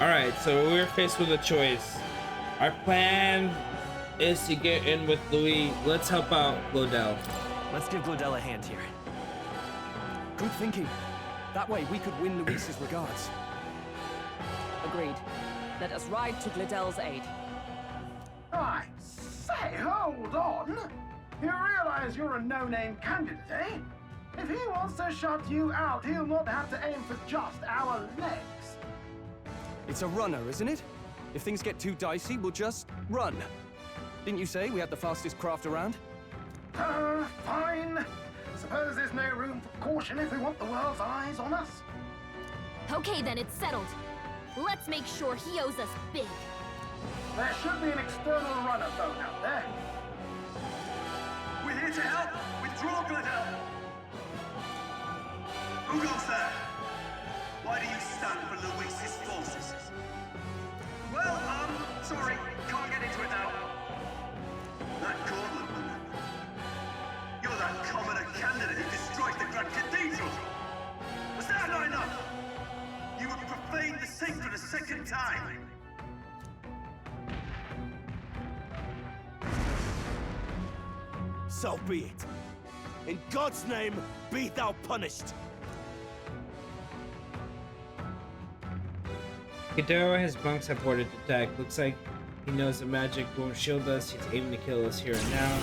Alright, so we're faced with a choice. Our plan is to get in with Louis. Let's help out Gideaux. Let's give Gideaux a hand here. Good thinking. That way we could win Louise's regards. Agreed. Let us ride to Gideaux's aid. I say, hold on. You realize you're a no-name candidate, eh? If he wants to shut you out, he'll not have to aim for just our legs. It's a runner, isn't it? If things get too dicey, we'll just run. Didn't you say we had the fastest craft around? Fine. Suppose there's no room for caution if we want the world's eyes on us. Okay, then it's settled. Let's make sure he owes us big. There should be an external runner boat out there. We're here to help. Withdraw, Gideaux. Who goes there? Why do you stand for Louise's forces? Well, sorry, can't get into it now. That gauntlet woman. You're that commoner candidate who destroyed the Grand Cathedral. Was that not enough? You would profane the sacred a second time. So be it. In God's name, be thou punished. Gideaux and his monks have boarded the deck. Looks like he knows the magic won't shield us. He's aiming to kill us here and now.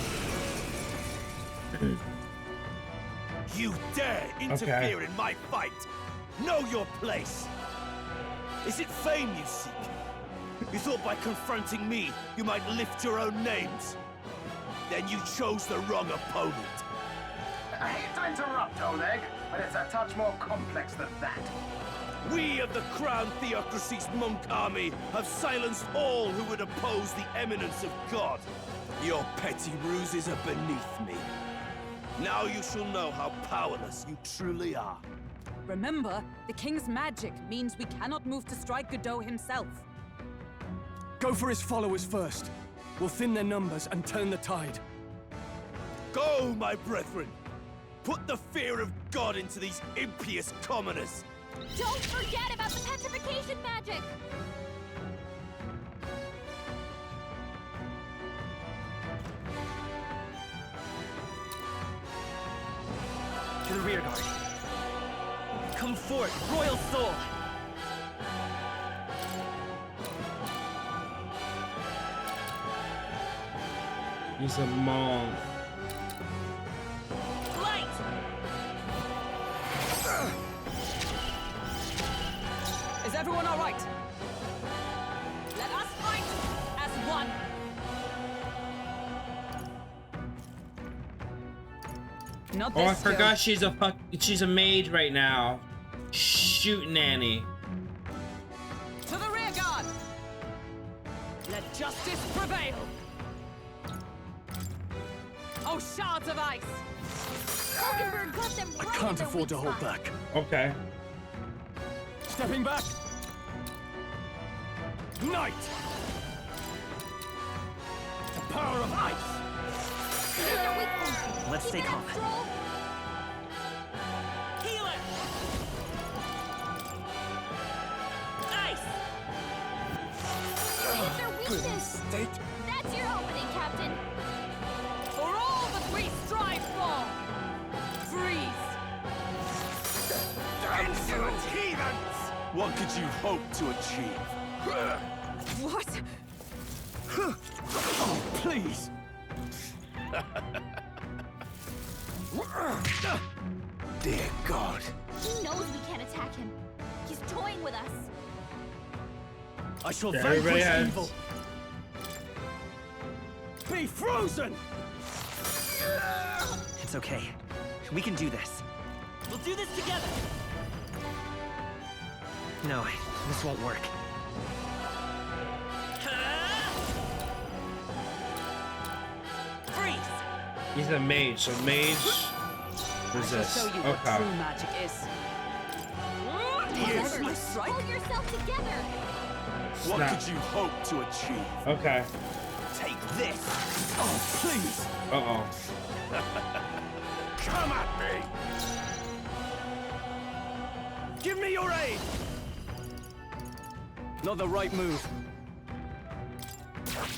You dare interfere in my fight! Know your place! Is it fame you seek? You thought by confronting me, you might lift your own names? Then you chose the wrong opponent. I hate to interrupt, Oleg, but it's a touch more complex than that. We of the Crown Theocracy's monk army have silenced all who would oppose the eminence of God. Your petty ruses are beneath me. Now you shall know how powerless you truly are. Remember, the king's magic means we cannot move to strike Gideaux himself. Go for his followers first. We'll thin their numbers and turn the tide. Go, my brethren! Put the fear of God into these impious commoners! Don't forget about the petrification magic! To the rear guard. Come forth, royal soul! He's a monk. Light! Is everyone all right? Let us fight as one. Not this Oh, I forgot skill. she's a maid right now. Shoot Nanny. To the rear guard! Let justice prevail! Oh, shards of ice! Hulkenberg got them I right can't in their afford to weak hold spot. back. Okay. Stepping back. Night! The power of ice! Here's their weak point. Let's Keep stay it calm. up, Stroll. Healer! Ice! It's their weakness. State. That's your opening, Captain. For all that we strive for! Freeze! Insolent heathens! What could you hope to achieve? What? Oh, please! Dear God. He knows we can't attack him. He's toying with us. I shall Yeah, everybody vanquish has- evil! Be frozen! It's okay. We can do this. We'll do this together! No, this won't work. Freeze! He's a mage, so mage resist. Show you what Okay. true magic is. However, Useless. hold yourself together. What Snap. could you hope to achieve? Okay. Take this! Oh, please! Uh-oh. Come at me! Give me your aid! Not the right move.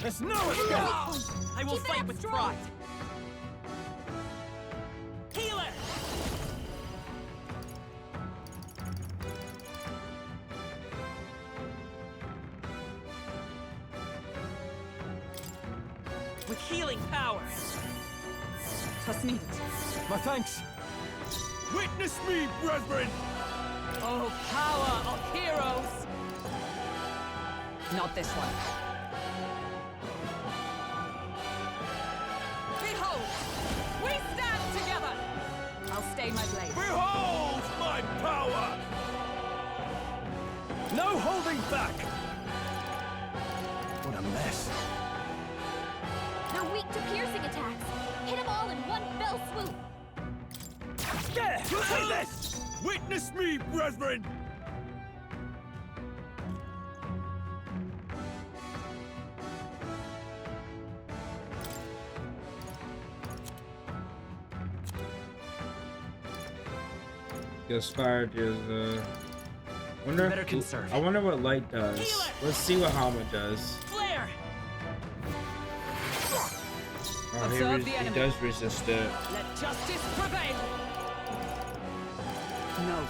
There's no escape! I will Keep it fight up with strong. pride. Healer! With healing power. Trust me. My thanks. Witness me, brethren! Oh, power of heroes! Not this one. Behold! We stand together! I'll stay my blade. Behold my power! No holding back! What a mess. They're weak to piercing attacks. Hit them all in one fell swoop. There! Take this! Witness me, brethren! Gets fired is wonder Better conserve. I wonder what light does. Healer! Let's see what Hama does. Flare! Oh, Observe the he enemy. does resist it. Let justice prevail! No.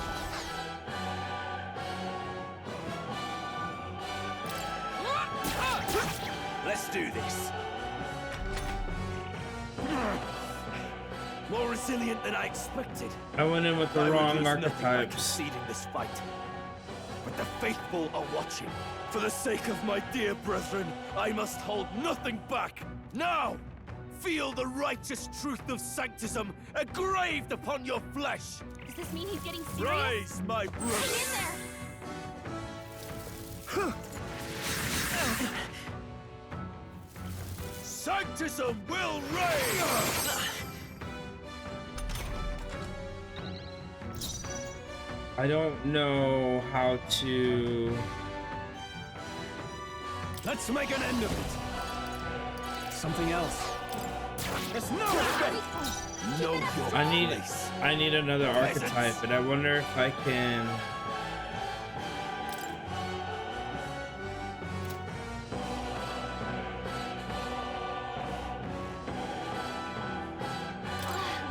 Let's do this. More resilient than I expected. I went in with the I would wrong lose nothing by archetypes. conceding this fight. But the faithful are watching. For the sake of my dear brethren, I must hold nothing back. Now, feel the righteous truth of sanctism engraved upon your flesh. Does this mean he's getting serious? Rise, my Hang brother. in there! Sanctism will reign! I don't know how to. Let's make an end of it. Something else. There's no escape! Know your place. I need another archetype, and I wonder if I can.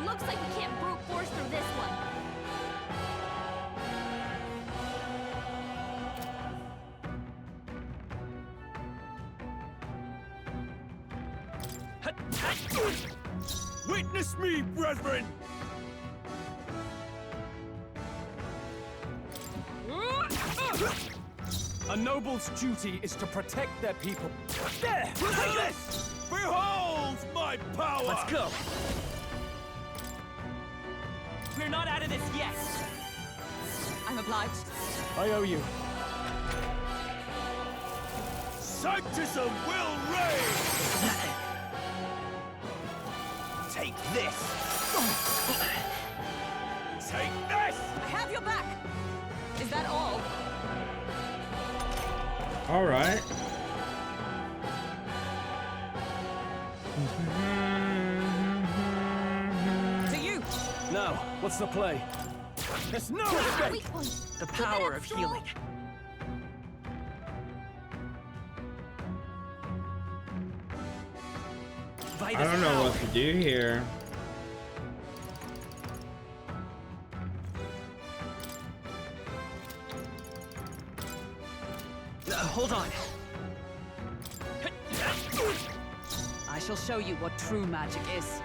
Looks like we can't brute force through this one. Witness me, brethren! A noble's duty is to protect their people. There! Take this! Behold my power! Let's go. We're not out of this yet. I'm obliged. I owe you. Sanctism will reign! Take this! Take this! I have your back! Is that all? All right. To you! Now, what's the play? There's no escape! Weak point. The Keep it power up of strong. healing. By I don't know what to do here. Hold on. I shall show you what true magic is.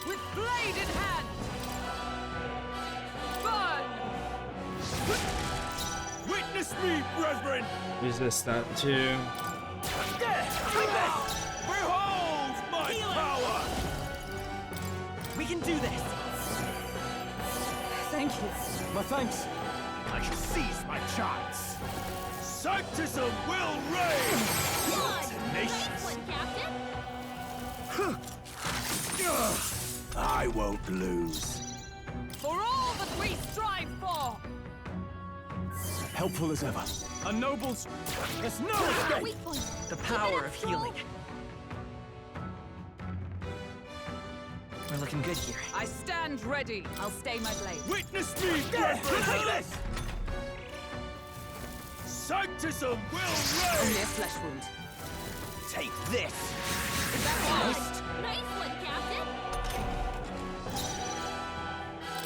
With blade in hand! Burn! Witness me, brethren! Resist that too. There! Take this! Behold my Healer! power! We can do this. Thank you. My thanks. I shall seize my chance. Sanctism will reign! Good. Tenacious. Nice one, Captain. I won't lose. For all that we strive for! Helpful as ever. A noble's... There's no escape! Weak point. The Keep it power up of strong. healing. We're looking good here. I stand ready. I'll stay my blade. Witness me, brethren! Take this! Sanctism will Only reign! a flesh wound. Take this! Is that almost? Nice one, Captain!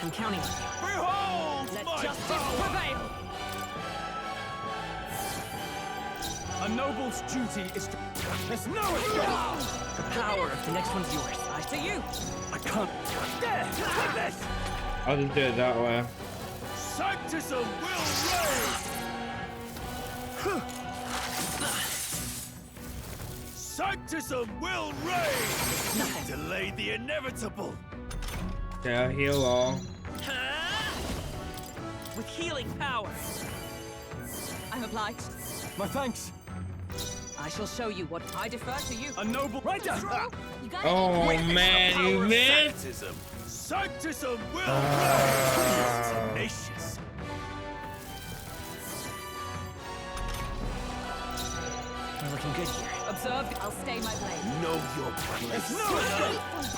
I'm counting on you. Behold Let my justice power! prevail! A noble's duty is to... There's no escape! The power of the next one's yours. I to you. I can't... There! Take this! I'll just do it that way. Sanctism will reign! Sanctism will reign! Delay the inevitable! Okay, I'll heal all. With healing power. I'm obliged. My thanks. I shall show you what I defer to you. A noble... Right down! You gotta Oh witness the man, power you of missed. Sanctism! Sanctism will reign! Tenacious! We're looking good here. Observe, I'll stay my blade. Know your place!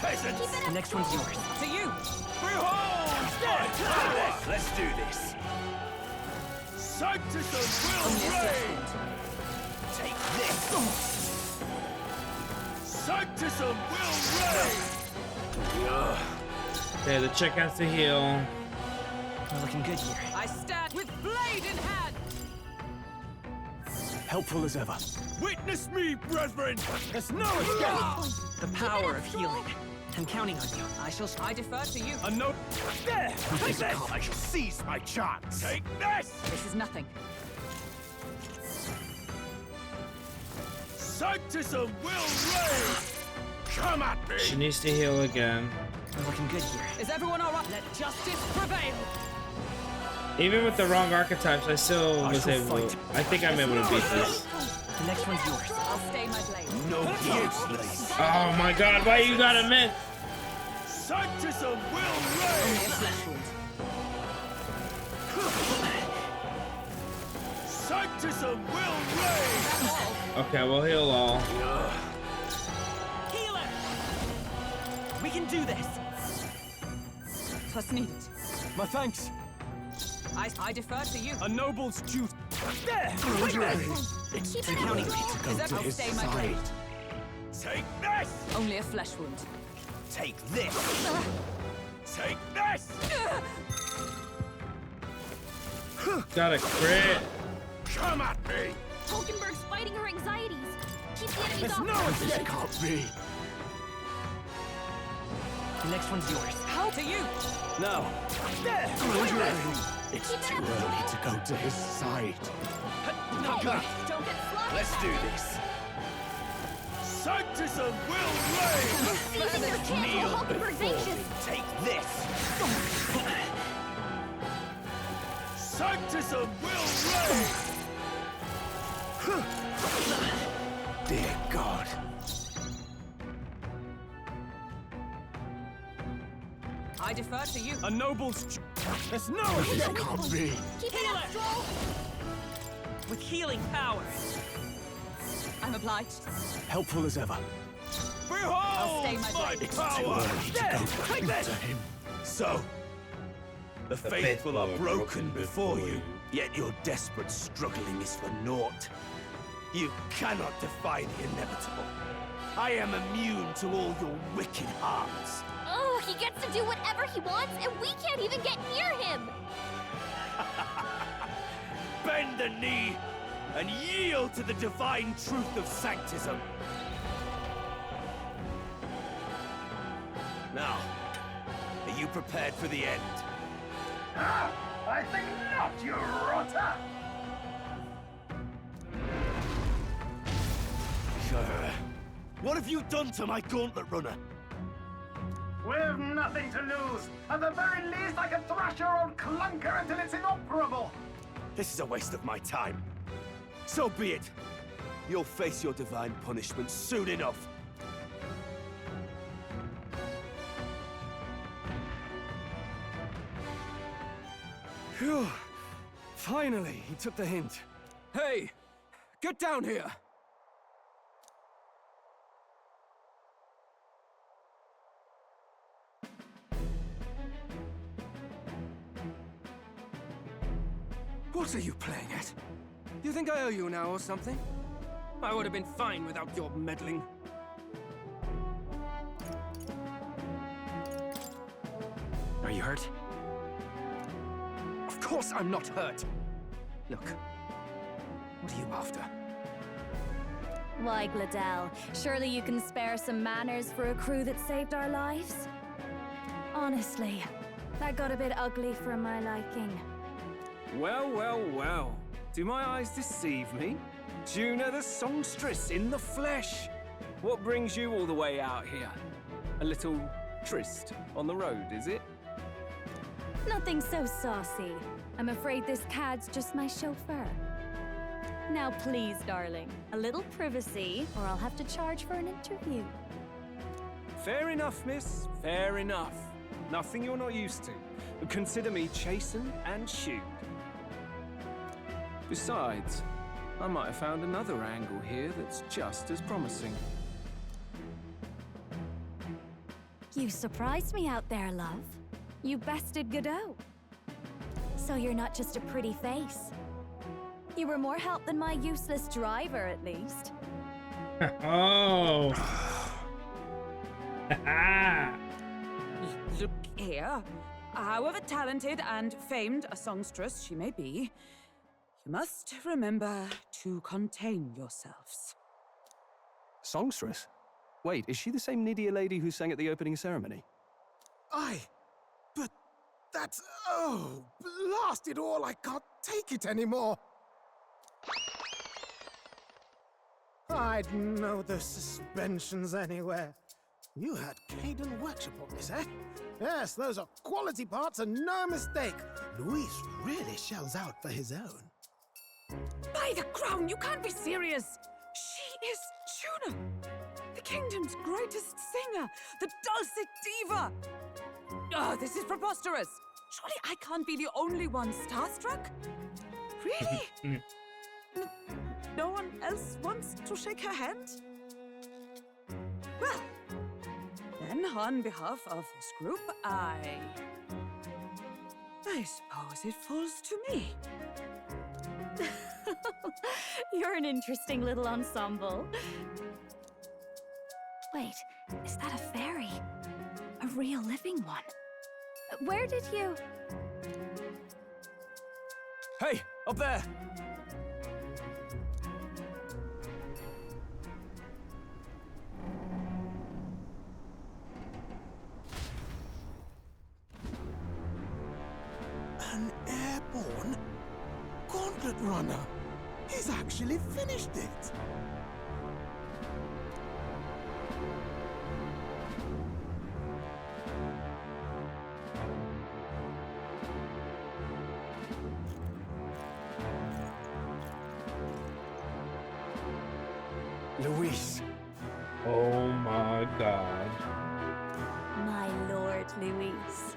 Peasants! The next one's yours. To you. Behold! Let's do this! Sanctism Only a will flesh reign! wound. Take this! Sanctism will reign! Okay, the chick has to heal. We're looking good here. I stand with blade in hand. Helpful as ever. Witness me, brethren! There's no escape! The power of healing. I'm counting on you. I defer to you. A no... There! Take this! I shall seize my chance! Take this! This is nothing. Sanctism will reign! Come at me! She needs to heal again. We're looking good here. Is everyone all right? Let justice prevail. Even with the wrong archetypes, I still was able. I think I'm able to beat this. The next one's yours. I'll stay my blade. No useless! Oh my god, why you gotta miss? Sanctism will Only reign! a flesh wound. Sanctism will reign! Okay, we'll heal all. Healer! We can do this. Plus needed. My thanks. I defer to you. A noble's duty. There! Take this! It's I'm counting on you. Is that I'll stay my blade. Take this! Only a flesh wound. Take this! Take this! Got a crit. Come at me! Hulkenberg's fighting her anxieties. Keep the enemies There's off. no escape! Can't be. The next one's yours. How to you? Now. There! It's Keep it too up, early Joel. to go to his side. Don't get sloppy. Let's do this! Sanctism will reign! Seizing your chance Kneel while Hulkenberg's before me! anxious. Take this! Sanctism will reign! Dear God. I defer to you. A noble's duty. There's no escape! Can't be. Keep it up, Joel. With healing power. I'm obliged. Helpful as ever. Behold stay my blade. It's too power! early to There! go Take to this! him. So, the faithful are broken before you, yet your desperate struggling is for naught. You cannot defy the inevitable. I am immune to all your wicked hearts. Oh, he gets to do whatever he wants, and we can't even get near him. Bend the knee and yield to the divine truth of sanctism. Now, are you prepared for the end? Ah, I think not, you rotter! What have you done to my gauntlet runner? We've nothing to lose. At the very least, I can thrash your old clunker until it's inoperable. This is a waste of my time. So be it. You'll face your divine punishment soon enough. Phew. Finally, he took the hint. Hey, get down here! What are you playing at? You think I owe you now or something? I would have been fine without your meddling. Are you hurt? Of course I'm not hurt. Look, what are you after? Why, Gideaux, surely you can spare some manners for a crew that saved our lives? Honestly, that got a bit ugly for my liking. Well, well, well. Do my eyes deceive me? Juna the songstress in the flesh. What brings you all the way out here? A little tryst on the road, is it? Nothing so saucy. I'm afraid this cad's just my chauffeur. Now please, darling, a little privacy, or I'll have to charge for an interview. Fair enough, miss. Fair enough. Nothing you're not used to. But consider me chastened and shooed. Besides, I might have found another angle here that's just as promising. You surprised me out there, love. You bested Gideaux. So you're not just a pretty face. You were more help than my useless driver, at least. Oh. Look here. However talented and famed a songstress she may be, you must remember to contain yourselves. Songstress? Wait, is she the same Nydia lady who sang at the opening ceremony? Aye, but that's... oh, blast it all, I can't take it anymore. I'd know those suspensions anywhere. You had Caden workshop on this, eh? Yes, those are quality parts and no mistake. Luis really shells out for his own. By the crown, you can't be serious! She is Juna, the kingdom's greatest singer, the dulcet diva! Oh, this is preposterous! Surely I can't be the only one starstruck? Really? No one else wants to shake her hand? Well, then on behalf of this group, I suppose it falls to me. You're an interesting little ensemble. Wait, is that a fairy? A real living one? Where did you... Hey, up there! An airborne gauntlet runner. He's actually finished it. Luis. Oh my god. My Lord Luis.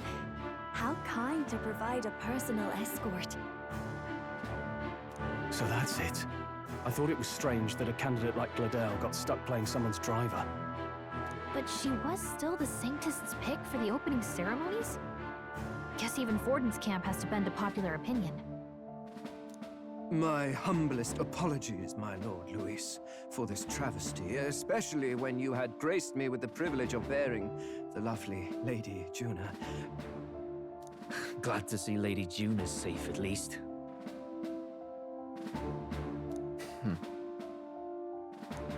How kind to provide a personal escort. So that's it. I thought it was strange that a candidate like Gideaux got stuck playing someone's driver. But she was still the Sanctist's pick for the opening ceremonies? Guess even Forden's camp has to bend to popular opinion. My humblest apologies, my Lord Luis, for this travesty, especially when you had graced me with the privilege of bearing the lovely Lady Juna. Glad to see Lady Juna's safe, at least.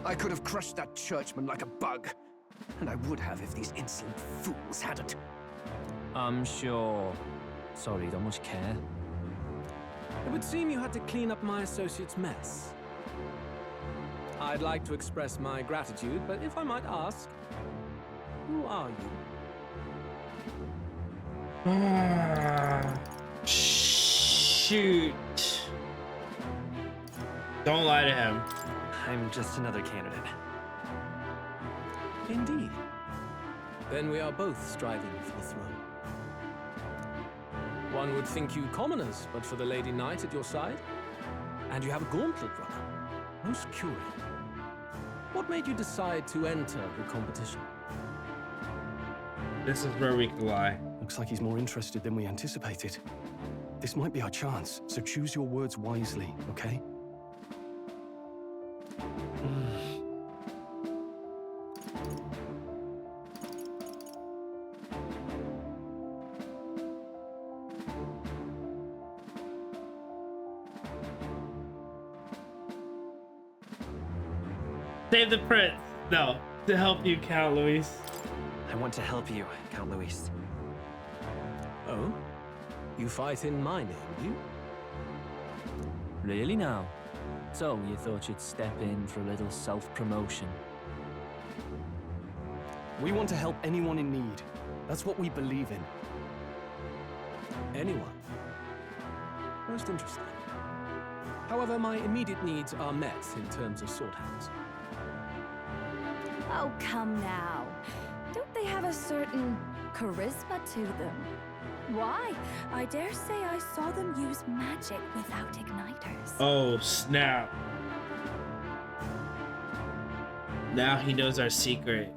I could have crushed that churchman like a bug, and I would have if these insolent fools hadn't. I'm sure. Sorry, don't much care. It would seem you had to clean up my associate's mess. I'd like to express my gratitude, but if I might ask, who are you? Shoot. Don't lie to him. I'm just another candidate. Indeed. Then we are both striving for the throne. One would think you commoners, but for the Lady Knight at your side. And you have a gauntlet runner. Most curious. What made you decide to enter the competition? This is where we can lie. Looks like he's more interested than we anticipated. This might be our chance, so choose your words wisely, okay? Save the prince. No, to help you, Count Luis. I want to help you, Count Luis. Oh? You fight in my name, do you? Really now? So, you thought you'd step in for a little self-promotion? We want to help anyone in need. That's what we believe in. Anyone? Most interesting. However, my immediate needs are met in terms of sword hands. Oh, come now. Don't they have a certain charisma to them? Why? I dare say I saw them use magic without igniters. Oh, snap. Now he knows our secret.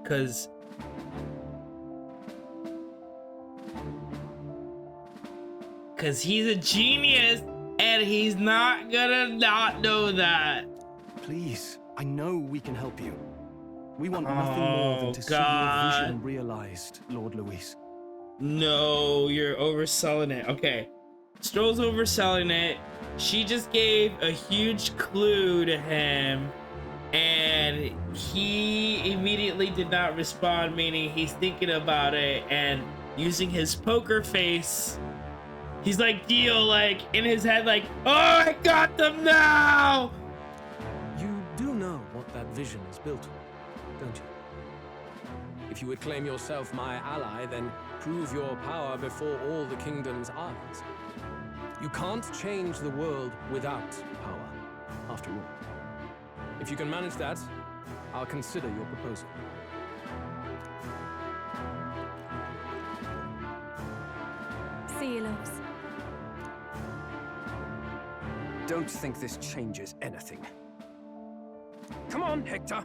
Cause he's a genius and he's not gonna not know that. Please, I know we can help you. We want nothing more than to see your vision realized, Lord Luis. No, you're overselling it. Okay, Stroll's overselling it. She just gave a huge clue to him, and he immediately did not respond, meaning he's thinking about it and using his poker face. He's like, deal, like, in his head, like, oh, I got them now! You do know what that vision is built on, don't you? If you would claim yourself my ally, then prove your power before all the kingdom's eyes. You can't change the world without power, after all. If you can manage that, I'll consider your proposal. See you, Lux. Don't think this changes anything. Come on, Hector!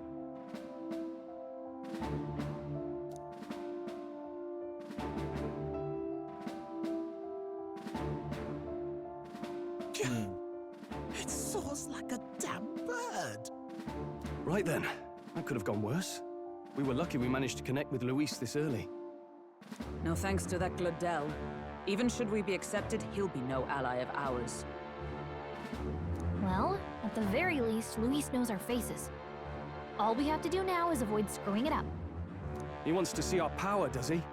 It soars like a damn bird. Right then, that could have gone worse. We were lucky we managed to connect with Luis this early. No thanks to that Gideaux. Even should we be accepted, he'll be no ally of ours. Well, at the very least, Luis knows our faces. All we have to do now is avoid screwing it up. He wants to see our power, does he?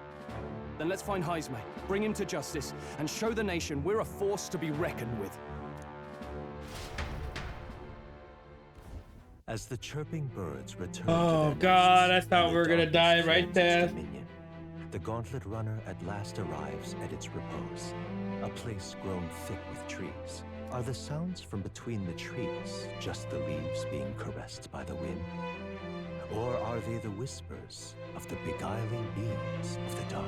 Then let's find Heisme, bring him to justice, and show the nation we're a force to be reckoned with. As the chirping birds return Oh to their God, I nests thought in we were the gonna die darkness right of there. its dominion, the gauntlet runner at last arrives at its repose, a place grown thick with trees. Are the sounds from between the trees just the leaves being caressed by the wind? Or are they the whispers of the beguiling beams of the dark?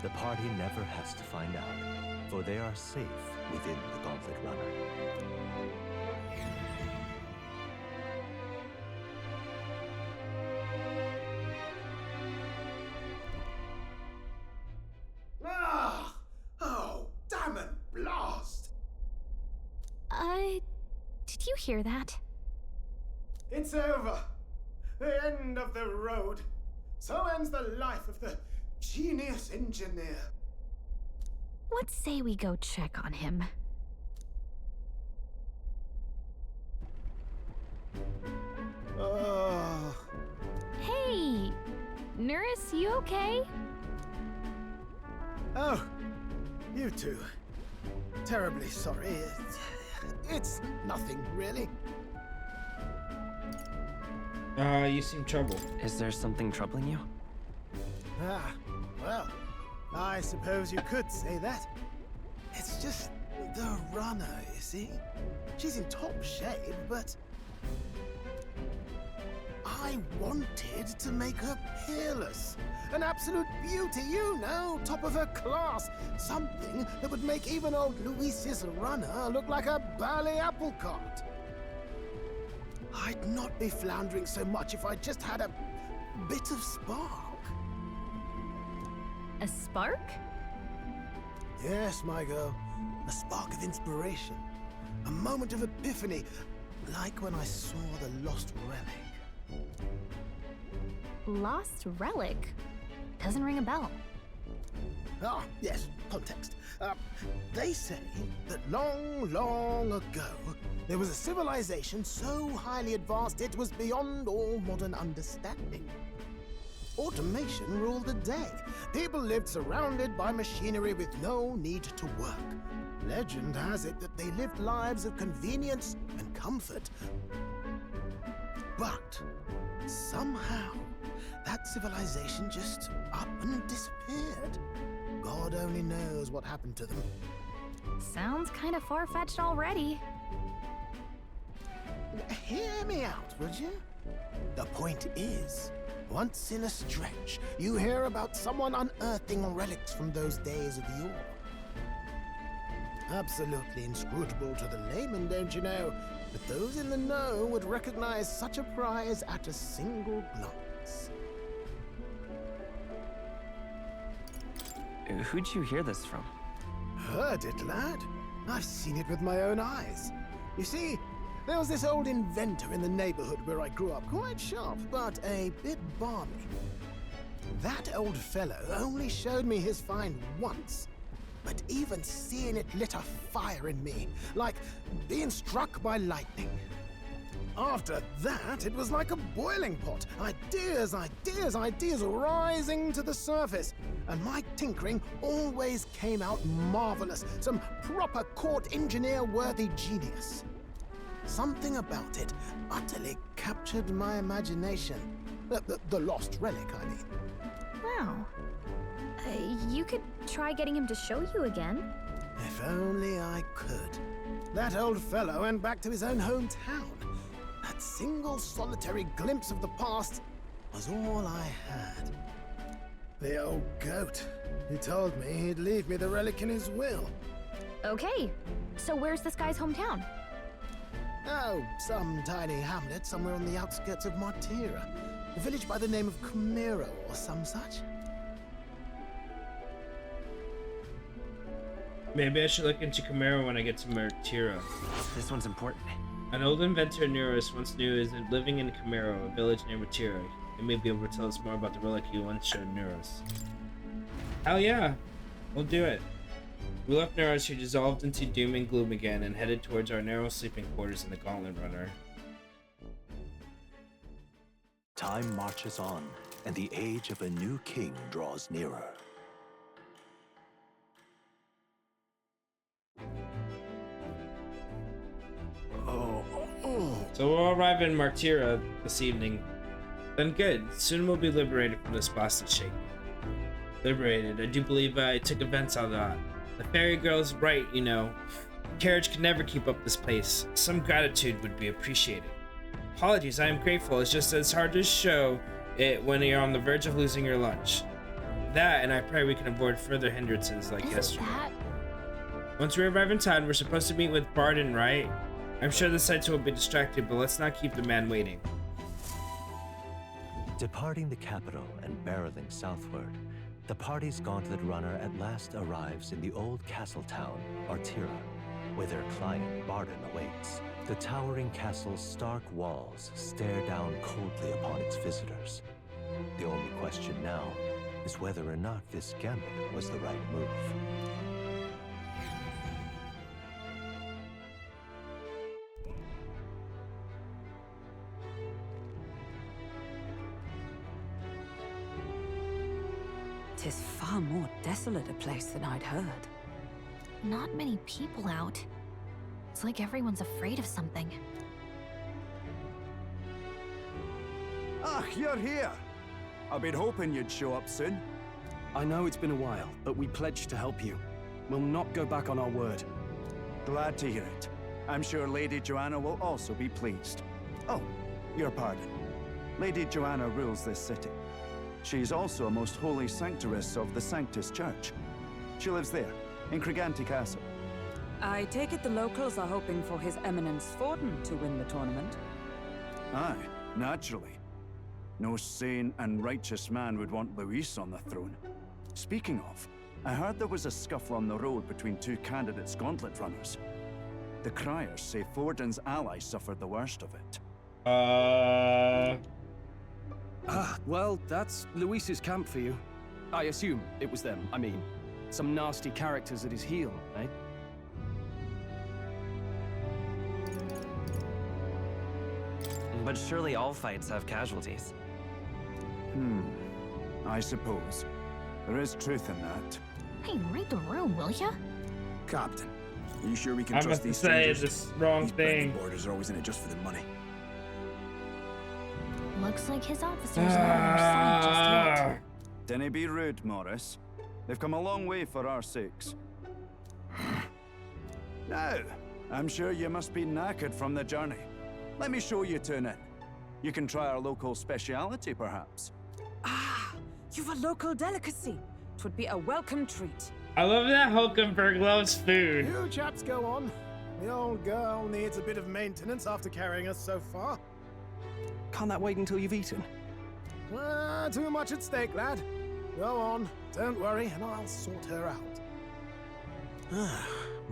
The party never has to find out, for they are safe within the gauntlet runner. Ah! Oh, damn it, blast! Did you hear that? It's over. The end of the road. So ends the life of the genius engineer. Let's say we go check on him. Oh. Hey! Nurse, you okay? Oh, you two. Terribly sorry. It's nothing, really. You seem troubled. Is there something troubling you? Ah, well, I suppose you could say that. It's just the runner, you see? She's in top shape, but I wanted to make her peerless. An absolute beauty, you know, top of her class. Something that would make even old Luis's runner look like a bally apple cart. I'd not be floundering so much if I just had a bit of spark. A spark? Yes, my girl. A spark of inspiration. A moment of epiphany. Like when I saw the lost relic. Lost relic? Doesn't ring a bell. Ah, yes, context. They say that long, long ago, there was a civilization so highly advanced it was beyond all modern understanding. Automation ruled the day. People lived surrounded by machinery with no need to work. Legend has it that they lived lives of convenience and comfort. But somehow, that civilization just up and disappeared. God only knows what happened to them. Sounds kind of far-fetched already. Hear me out, would you? The point is, once in a stretch, you hear about someone unearthing relics from those days of yore. Absolutely inscrutable to the layman, don't you know? But those in the know would recognize such a prize at a single glance. Who'd you hear this from? Heard it, lad. I've seen it with my own eyes. You see, there was this old inventor in the neighborhood where I grew up, quite sharp, but a bit balmy. That old fellow only showed me his find once, but even seeing it lit a fire in me, like being struck by lightning. After that, it was like a boiling pot. Ideas, ideas, ideas rising to the surface. And my tinkering always came out marvelous. Some proper court engineer-worthy genius. Something about it utterly captured my imagination. The lost relic, I mean. Wow. You could try getting him to show you again. If only I could. That old fellow went back to his own hometown. That single solitary glimpse of the past was all I had. The old goat. He told me he'd leave me the relic in his will. Okay, so where's this guy's hometown? Oh, some tiny hamlet somewhere on the outskirts of Martira. A village by the name of Camiro or some such. Maybe I should look into Camaro when I get to Martira. This one's important. An old inventor Neuros once knew is living in Camaro, a village near Martira. He may be able to tell us more about the relic he once showed Neuros. Hell yeah! We'll do it. We left Neuros, who dissolved into doom and gloom again, and headed towards our narrow sleeping quarters in the Gauntlet Runner. Time marches on, and the age of a new king draws nearer. So we'll arrive in Martira this evening. Then good, soon we'll be liberated from this bastard shake. Liberated, I do believe I took offense on that. The fairy girl's right, you know. Carriage can never keep up this pace. Some gratitude would be appreciated. Apologies, I am grateful. It's just that it's hard to show it when you're on the verge of losing your lunch. That, and I pray we can avoid further hindrances like yesterday. Once we arrive in town, we're supposed to meet with Barden, right? I'm sure the sights will be distracted, but let's not keep the man waiting. Departing the capital and barreling southward, the party's gauntlet runner at last arrives in the old castle town, Martira, where their client Barden awaits. The towering castle's stark walls stare down coldly upon its visitors. The only question now is whether or not this gambit was the right move. Tis far more desolate a place than I'd heard. Not many people out. It's like everyone's afraid of something. Ah, you're here! I've been hoping you'd show up soon. I know it's been a while, but we pledged to help you. We'll not go back on our word. Glad to hear it. I'm sure Lady Joanna will also be pleased. Oh, your pardon. Lady Joanna rules this city. She's also a most holy sanctoress of the Sanctus Church. She lives there, in Criganti Castle. I take it the locals are hoping for His Eminence Forden to win the tournament. Aye, naturally. No sane and righteous man would want Luis on the throne. Speaking of, I heard there was a scuffle on the road between two candidates gauntlet runners. The criers say Forden's allies suffered the worst of it. Well, that's Luis's camp for you. I assume it was them. I mean, some nasty characters at his heel, eh? But surely all fights have casualties. I suppose. There is truth in that. Hey, read the room, will ya? Captain, are you sure we can I trust must these say strangers? this wrong These thing. borders are always in it just for the money. Looks like his officers are on our side just yet. Dinna be rude, Morris. They've come a long way for our sakes. Now, I'm sure you must be knackered from the journey. Let me show you to an inn. You can try our local speciality, perhaps. Ah, you've a local delicacy. 'Twould be a welcome treat. I love that Hulkenberg loves food. You chaps go on. The old girl needs a bit of maintenance after carrying us so far. Can't that wait until you've eaten? Too much at stake, lad. Go on, don't worry, and I'll sort her out.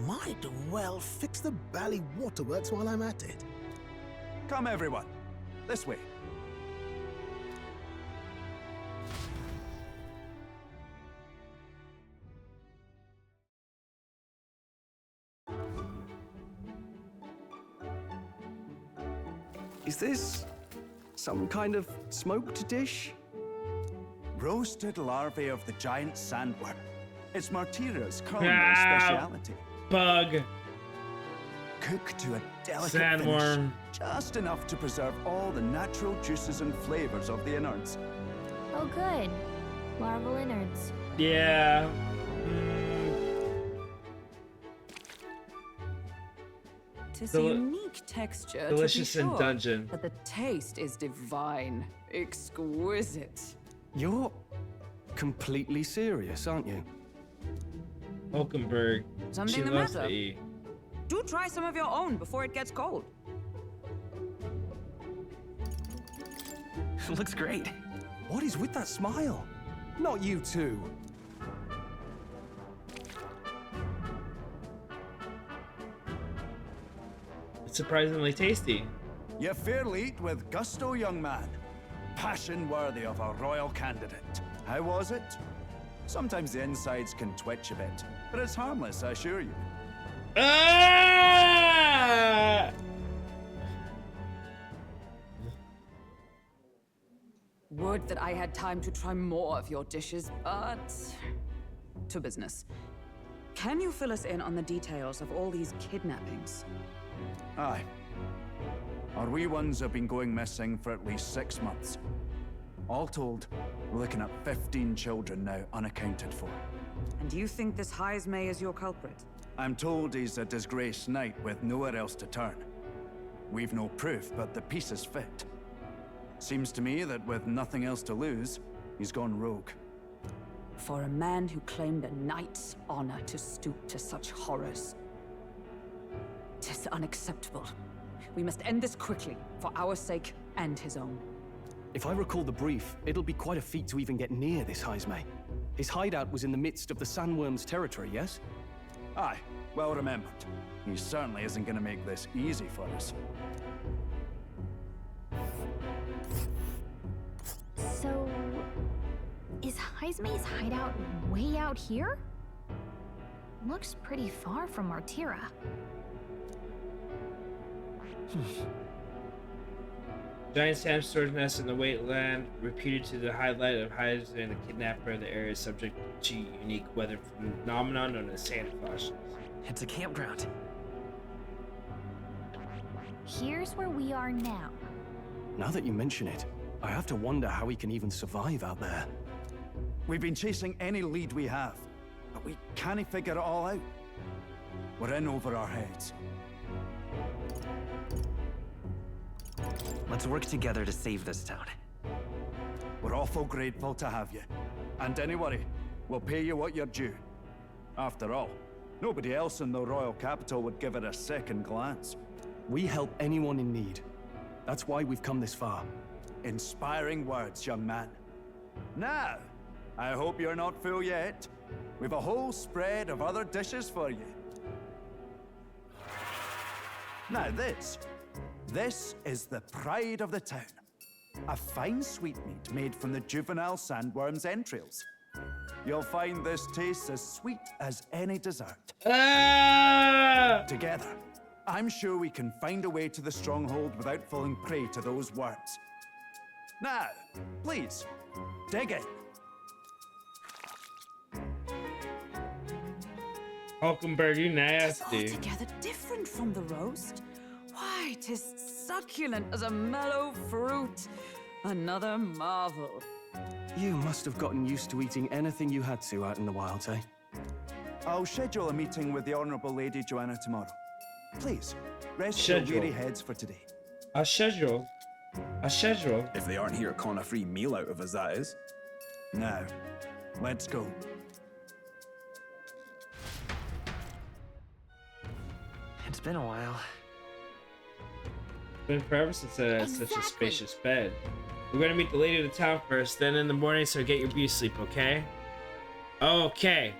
Might well fix the bally waterworks while I'm at it. Come, everyone. This way. Is this some kind of smoked dish? Roasted larvae of the giant sandworm. It's Martira's culinary Ah, speciality. Bug. Cooked to a delicate Sandworm. finish, just enough to preserve all the natural juices and flavors of the innards. Oh, good. Larval innards. Yeah. Tis a unique texture, Delicious to be in sure, dungeon. but the taste is divine, exquisite. You're completely serious, aren't you? Hulkenberg. Something She the loves matter? to eat. Do try some of your own before it gets cold. Looks great. What is with that smile? Not you two. It's surprisingly tasty. You fairly eat with gusto, young man. Passion worthy of a royal candidate. How was it? Sometimes the insides can twitch a bit, but it's harmless, I assure you. Ah! Would that I had time to try more of your dishes, but to business. Can you fill us in on the details of all these kidnappings? Aye. Our wee ones have been going missing for at least 6 months. All told, we're looking at 15 children now unaccounted for. And you think this Heismay is your culprit? I'm told he's a disgraced knight with nowhere else to turn. We've no proof, but the pieces fit. Seems to me that with nothing else to lose, he's gone rogue. For a man who claimed a knight's honor to stoop to such horrors. 'Tis unacceptable. We must end this quickly, for our sake and his own. If I recall the brief, it'll be quite a feat to even get near this Heismay. His hideout was in the midst of the Sandworm's territory, yes? Aye, well remembered. He certainly isn't going to make this easy for us. So, is Heismay's hideout way out here? Looks pretty far from Martira. Giant sand storage nest in the Wasteland, reputed to the highlight of hives and the kidnapper of the area is subject to unique weather phenomenon known as sand flashes. It's a campground. Here's where we are now. Now that you mention it, I have to wonder how he can even survive out there. We've been chasing any lead we have, but we can't figure it all out. We're in over our heads. Let's work together to save this town. We're awful grateful to have you. And don't worry, we'll pay you what you're due. After all, nobody else in the royal capital would give it a second glance. We help anyone in need. That's why we've come this far. Inspiring words, young man. Now, I hope you're not full yet. We've a whole spread of other dishes for you. Now this is the pride of the town. A fine sweetmeat made from the juvenile sandworm's entrails. You'll find this tastes as sweet as any dessert. Together, I'm sure we can find a way to the stronghold without falling prey to those worms. Now, please, dig in. Hulkenberg, you nasty. It's altogether different from the roast. Why, 'tis succulent as a mellow fruit. Another marvel. You must have gotten used to eating anything you had to out in the wilds, eh? I'll schedule a meeting with the Honourable Lady Joanna tomorrow. Please, rest your weary heads for today. A schedule. If they aren't here calling a free meal out of us, that is. Now, let's go. It's been a while. It's been forever since I had such a spacious bed. We're gonna meet the lady of the town first, then in the morning, so get your beauty sleep, okay? Okay.